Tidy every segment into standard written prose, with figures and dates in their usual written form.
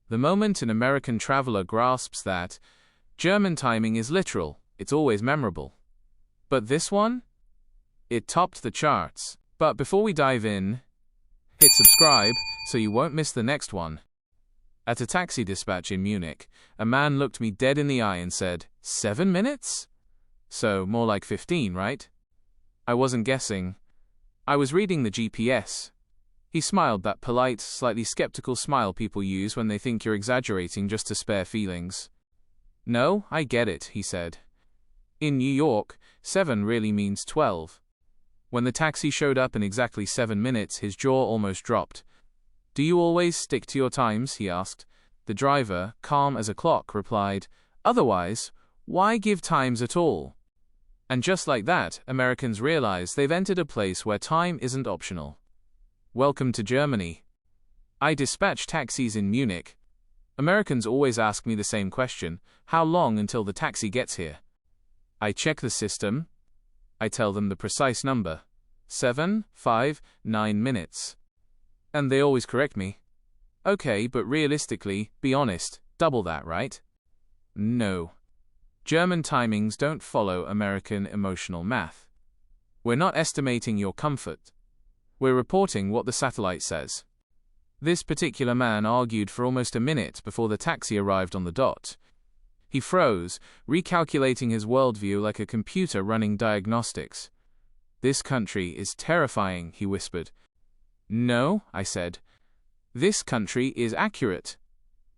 The moment an American traveler grasps that, German timing is literal, it's always memorable. But this one? It topped the charts. But before we dive in, hit subscribe so you won't miss the next one. At a taxi dispatch in Munich, a man looked me dead in the eye and said, 7 minutes? So, more like 15, right? I wasn't guessing. I was reading the GPS. He smiled, that polite, slightly skeptical smile people use when they think you're exaggerating just to spare feelings. No, I get it, he said. In New York, 7 really means 12. When the taxi showed up in exactly 7 minutes, his jaw almost dropped. Do you always stick to your times? He asked. The driver, calm as a clock, replied, otherwise, why give times at all? And just like that, Americans realize they've entered a place where time isn't optional. Welcome to Germany. I dispatch taxis in Munich. Americans always ask me the same question, how long until the taxi gets here? I check the system. I tell them the precise number. 7, 5, 9 minutes. And they always correct me. Okay, but realistically, be honest, double that, right? No. German timings don't follow American emotional math. We're not estimating your comfort. We're reporting what the satellite says. This particular man argued for almost a minute before the taxi arrived on the dot. He froze, recalculating his worldview like a computer running diagnostics. This country is terrifying, he whispered. No, I said. This country is accurate.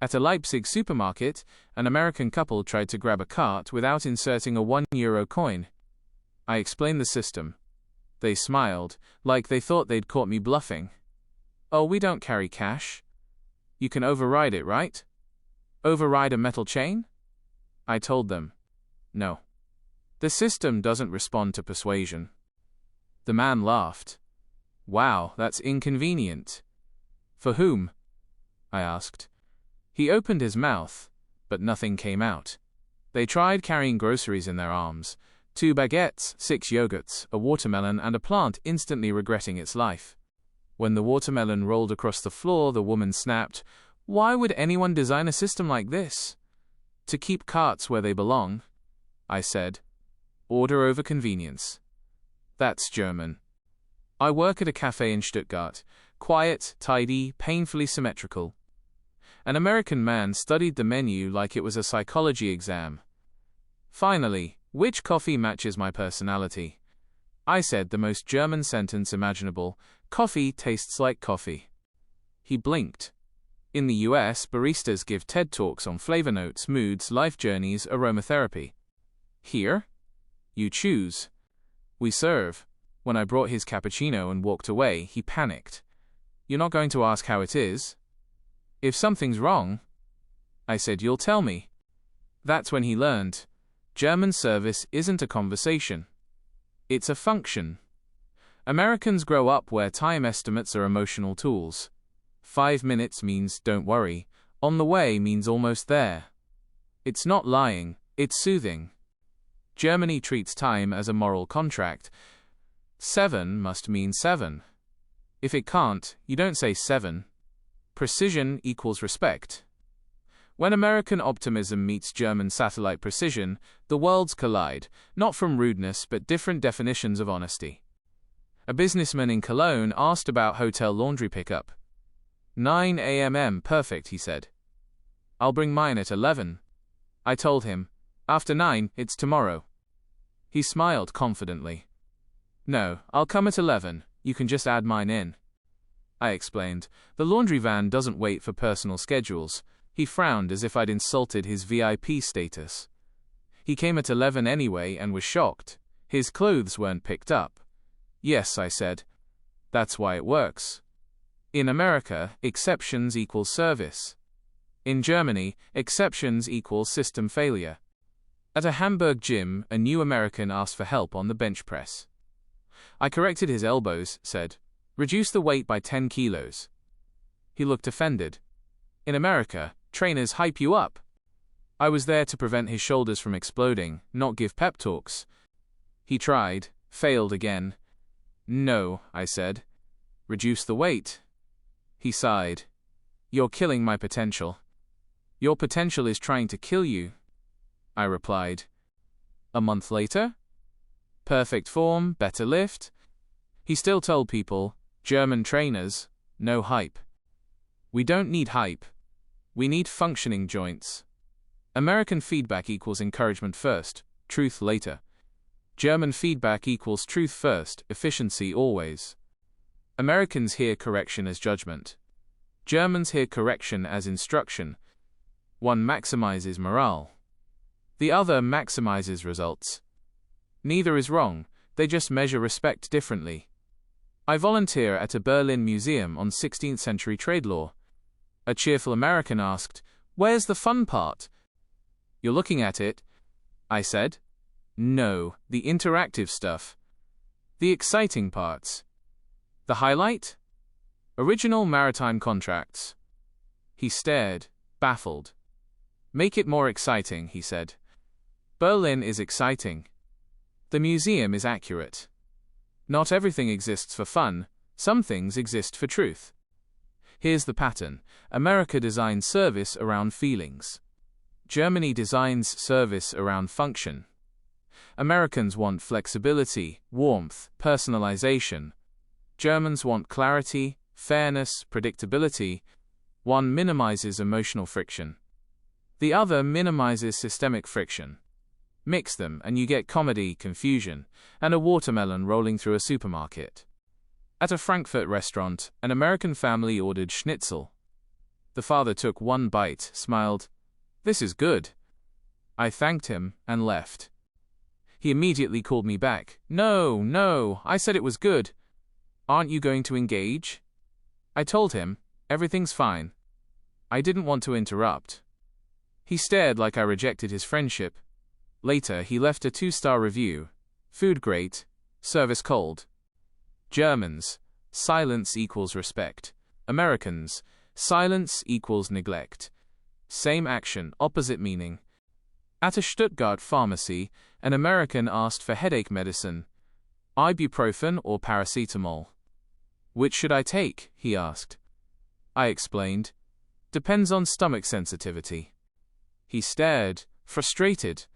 At a Leipzig supermarket, an American couple tried to grab a cart without inserting a €1 coin. I explained the system. They smiled, like they thought they'd caught me bluffing. Oh, we don't carry cash. You can override it, right? Override a metal chain? I told them. No. The system doesn't respond to persuasion. The man laughed. Wow, that's inconvenient. For whom? I asked. He opened his mouth, but nothing came out. They tried carrying groceries in their arms. 2 baguettes, 6 yogurts, a watermelon, and a plant, instantly regretting its life. When the watermelon rolled across the floor, the woman snapped, why would anyone design a system like this? To keep carts where they belong, I said. Order over convenience. That's German. I work at a cafe in Stuttgart. Quiet, tidy, painfully symmetrical. An American man studied the menu like it was a psychology exam. Finally, which coffee matches my personality? I said the most German sentence imaginable. Coffee tastes like coffee. He blinked. In the US, baristas give TED Talks on flavor notes, moods, life journeys, aromatherapy. Here? You choose. We serve. When I brought his cappuccino and walked away, he panicked. You're not going to ask how it is? If something's wrong, I said, you'll tell me. That's when he learned. German service isn't a conversation. It's a function. Americans grow up where time estimates are emotional tools. 5 minutes means don't worry. On the way means almost there. It's not lying, it's soothing. Germany treats time as a moral contract. 7 must mean 7. If it can't, you don't say 7. Precision equals respect. When American optimism meets German satellite precision, the worlds collide, not from rudeness but different definitions of honesty. A businessman in Cologne asked about hotel laundry pickup. 9 a.m. Perfect, he said. I'll bring mine at 11. I told him. After 9, it's tomorrow. He smiled confidently. No, I'll come at 11, you can just add mine in. I explained. The laundry van doesn't wait for personal schedules. He frowned as if I'd insulted his VIP status. He came at 11 anyway and was shocked. His clothes weren't picked up. Yes, I said. That's why it works. In America, exceptions equal service. In Germany, exceptions equal system failure. At a Hamburg gym, a new American asked for help on the bench press. I corrected his elbows, said, reduce the weight by 10 kilos. He looked offended. In America, trainers hype you up. I was there to prevent his shoulders from exploding, not give pep talks. He tried, failed again. No, I said. Reduce the weight. He sighed. You're killing my potential. Your potential is trying to kill you, I replied. A month later? Perfect form, better lift. He still told people, German trainers, no hype. We don't need hype. We need functioning joints. American feedback equals encouragement first, truth later. German feedback equals truth first, efficiency always. Americans hear correction as judgment. Germans hear correction as instruction. One maximizes morale. The other maximizes results. Neither is wrong, they just measure respect differently. I volunteer at a Berlin museum on 16th century trade law. A cheerful American asked, "Where's the fun part?" "You're looking at it," I said. "No, the interactive stuff. The exciting parts." "The highlight?" "Original maritime contracts." He stared, baffled. "Make it more exciting," he said. Berlin is exciting. The museum is accurate. Not everything exists for fun, some things exist for truth. Here's the pattern. America designs service around feelings. Germany designs service around function. Americans want flexibility, warmth, personalization. Germans want clarity, fairness, predictability. One minimizes emotional friction. The other minimizes systemic friction. Mix them and you get comedy, confusion, and a watermelon rolling through a supermarket. At a Frankfurt restaurant, an American family ordered schnitzel. The father took one bite, smiled. "This is good." I thanked him and left. He immediately called me back. No, I said it was good. Aren't you going to engage?" I told him, everything's fine. I didn't want to interrupt. He stared like I rejected his friendship. Later, he left a 2-star review. Food great, service cold. Germans, silence equals respect. Americans, silence equals neglect. Same action, opposite meaning. At a Stuttgart pharmacy, an American asked for headache medicine. Ibuprofen or paracetamol? "Which should I take?" he asked. I explained. "Depends on stomach sensitivity." He stared, frustrated.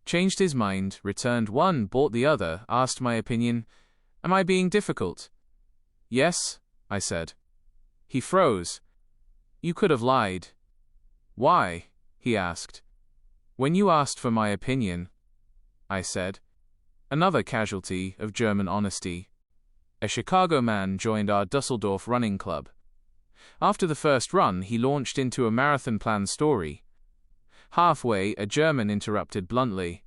Changed his mind, returned one, bought the other, asked my opinion. Am I being difficult? "Yes," I said. He froze. "You could have lied." "Why?" he asked. "When you asked for my opinion," I said. Another casualty of German honesty. A Chicago man joined our Dusseldorf running club. After the first run, he launched into a marathon plan story. Halfway, a German interrupted bluntly.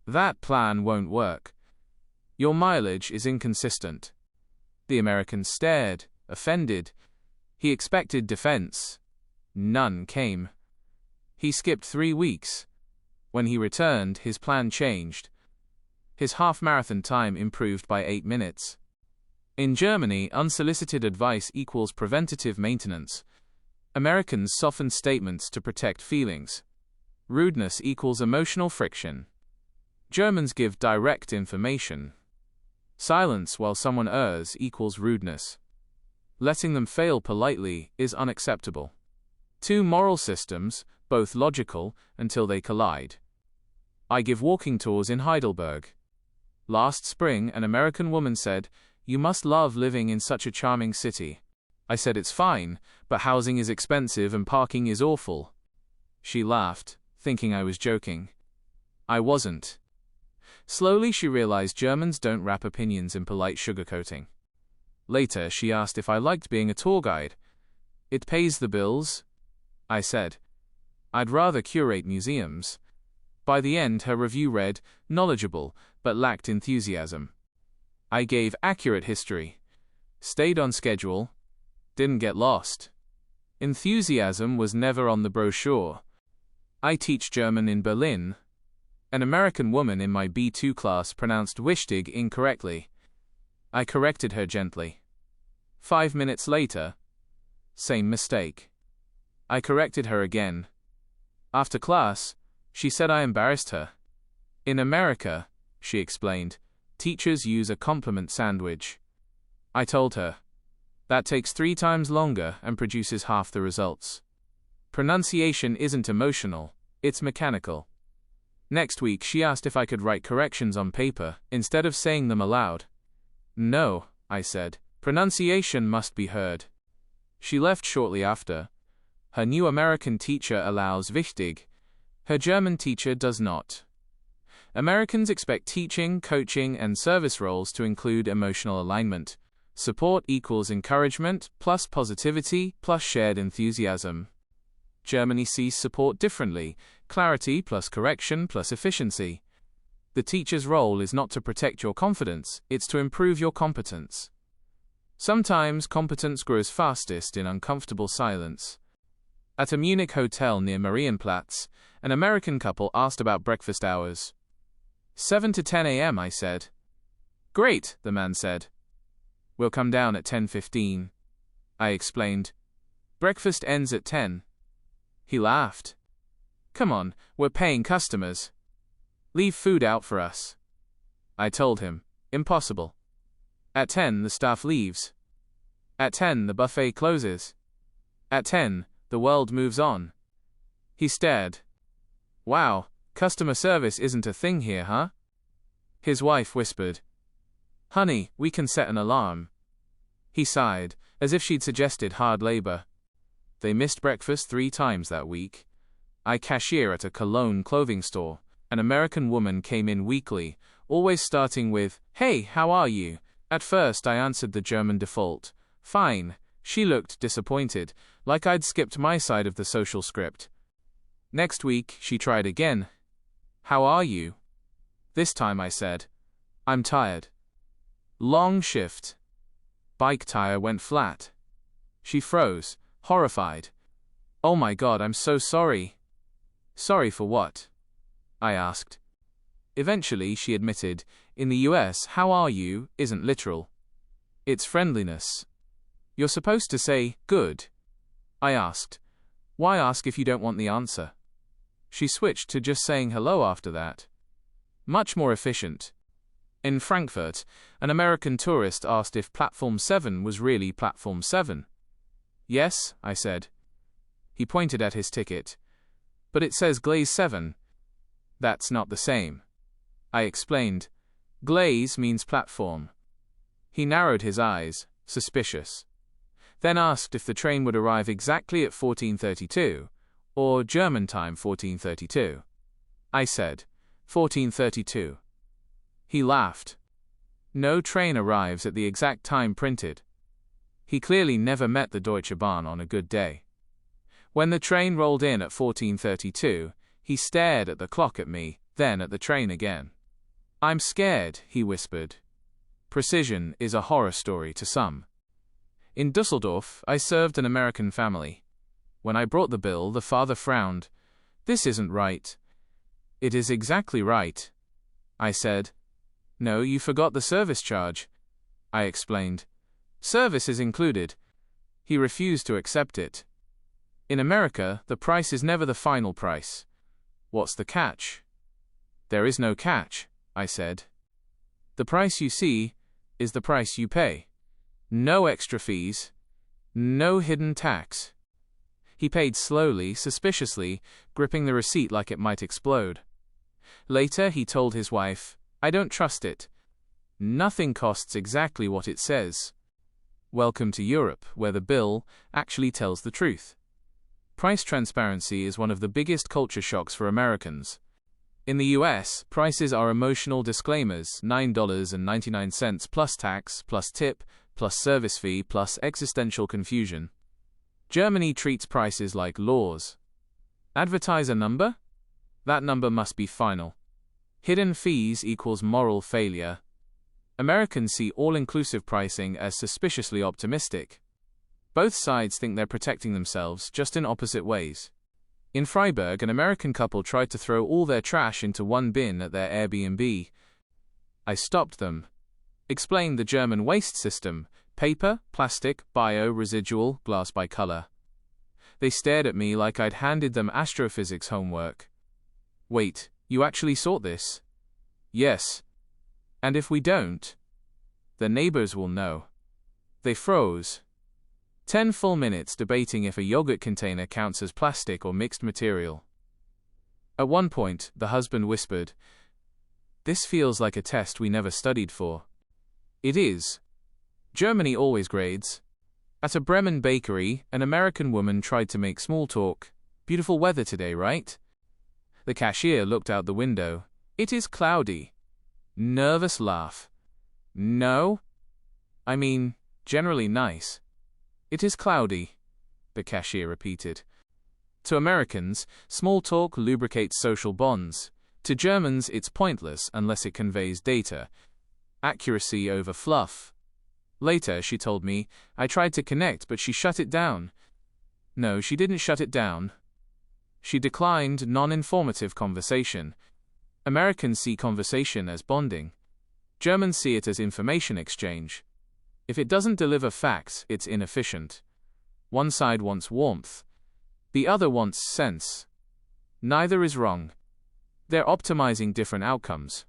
"That plan won't work. Your mileage is inconsistent." The American stared, offended. He expected defense. None came. He skipped 3 weeks. When he returned, his plan changed. His half-marathon time improved by 8 minutes. In Germany, unsolicited advice equals preventative maintenance. Americans soften statements to protect feelings. Rudeness equals emotional friction. Germans give direct information. Silence while someone errs equals rudeness. Letting them fail politely is unacceptable. Two moral systems, both logical, until they collide. I give walking tours in Heidelberg. Last spring, an American woman said, "You must love living in such a charming city." I said it's fine, but housing is expensive and parking is awful. She laughed, thinking I was joking. I wasn't. Slowly she realized Germans don't wrap opinions in polite sugarcoating. Later she asked if I liked being a tour guide. "It pays the bills," I said. "I'd rather curate museums." By the end her review read, knowledgeable, but lacked enthusiasm. I gave accurate history. Stayed on schedule. Didn't get lost. Enthusiasm was never on the brochure. I teach German in Berlin. An American woman in my B2 class pronounced Wichtig incorrectly. I corrected her gently. 5 minutes later, same mistake. I corrected her again. After class, she said I embarrassed her. In America, she explained, teachers use a compliment sandwich. I told her. That takes 3 times longer and produces half the results. Pronunciation isn't emotional, it's mechanical. Next week she asked if I could write corrections on paper, instead of saying them aloud. No, I said. Pronunciation must be heard. She left shortly after. Her new American teacher allows wichtig. Her German teacher does not. Americans expect teaching, coaching, and service roles to include emotional alignment. Support equals encouragement, plus positivity, plus shared enthusiasm. Germany sees support differently: clarity plus correction plus efficiency. The teacher's role is not to protect your confidence, it's to improve your competence. Sometimes competence grows fastest in uncomfortable silence. At a Munich hotel near Marienplatz, an American couple asked about breakfast hours. 7 to 10 a.m., I said. Great, the man said. We'll come down at 10:15. I explained. Breakfast ends at 10. He laughed. Come on, we're paying customers. Leave food out for us. I told him. Impossible. At 10 the staff leaves. At 10 the buffet closes. At 10, the world moves on. He stared. Wow, customer service isn't a thing here, huh? His wife whispered. Honey, we can set an alarm. He sighed, as if she'd suggested hard labor. They missed breakfast 3 times that week. I cashier at a Cologne clothing store. An American woman came in weekly, always starting with, Hey, how are you? At first I answered the German default. Fine. She looked disappointed, like I'd skipped my side of the social script. Next week, she tried again. How are you? This time I said, I'm tired. Long shift. Bike tire went flat. She froze, horrified. Oh my God, I'm so sorry. Sorry for what? I asked. Eventually she admitted, in the US, how are you isn't literal. It's friendliness. You're supposed to say, good. I asked. Why ask if you don't want the answer? She switched to just saying hello after that. Much more efficient. In Frankfurt, an American tourist asked if Platform 7 was really Platform 7. Yes, I said. He pointed at his ticket. But it says Glaze 7. That's not the same. I explained. Glaze means platform. He narrowed his eyes, suspicious. Then asked if the train would arrive exactly at 14:32, or German time 14:32. I said, 14:32. He laughed. No train arrives at the exact time printed. He clearly never met the Deutsche Bahn on a good day. When the train rolled in at 14:32, he stared at the clock at me, then at the train again. I'm scared, he whispered. Precision is a horror story to some. In Dusseldorf, I served an American family. When I brought the bill, the father frowned. This isn't right. It is exactly right. I said. No, you forgot the service charge. I explained. Service is included. He refused to accept it. In America, the price is never the final price. What's the catch? There is no catch, I said. The price you see is the price you pay. No extra fees. No hidden tax. He paid slowly, suspiciously, gripping the receipt like it might explode. Later, he told his wife, I don't trust it. Nothing costs exactly what it says. Welcome to Europe, where the bill actually tells the truth. Price transparency is one of the biggest culture shocks for Americans. In the US, prices are emotional disclaimers: $9.99 plus tax, plus tip, plus service fee, plus existential confusion. Germany treats prices like laws. Advertise a number? That number must be final. Hidden fees equals moral failure. Americans see all-inclusive pricing as suspiciously optimistic. Both sides think they're protecting themselves, just in opposite ways. In Freiburg, an American couple tried to throw all their trash into one bin at their Airbnb. I stopped them. Explained the German waste system: paper, plastic, bio, residual, glass by color. They stared at me like I'd handed them astrophysics homework. Wait, you actually sort this? Yes. And if we don't? The neighbors will know. They froze. 10 full minutes debating if a yogurt container counts as plastic or mixed material. At one point, the husband whispered, "This feels like a test we never studied for." It is. Germany always grades. At a Bremen bakery, an American woman tried to make small talk. "Beautiful weather today, right?" The cashier looked out the window. "It is cloudy." Nervous laugh. "No? I mean, generally nice." "It is cloudy," the cashier repeated. To Americans, small talk lubricates social bonds. To Germans, it's pointless unless it conveys data. Accuracy over fluff. Later, she told me, "I tried to connect, but she shut it down." No, she didn't shut it down. She declined non-informative conversation. Americans see conversation as bonding. Germans see it as information exchange. If it doesn't deliver facts, it's inefficient. One side wants warmth. The other wants sense. Neither is wrong. They're optimizing different outcomes.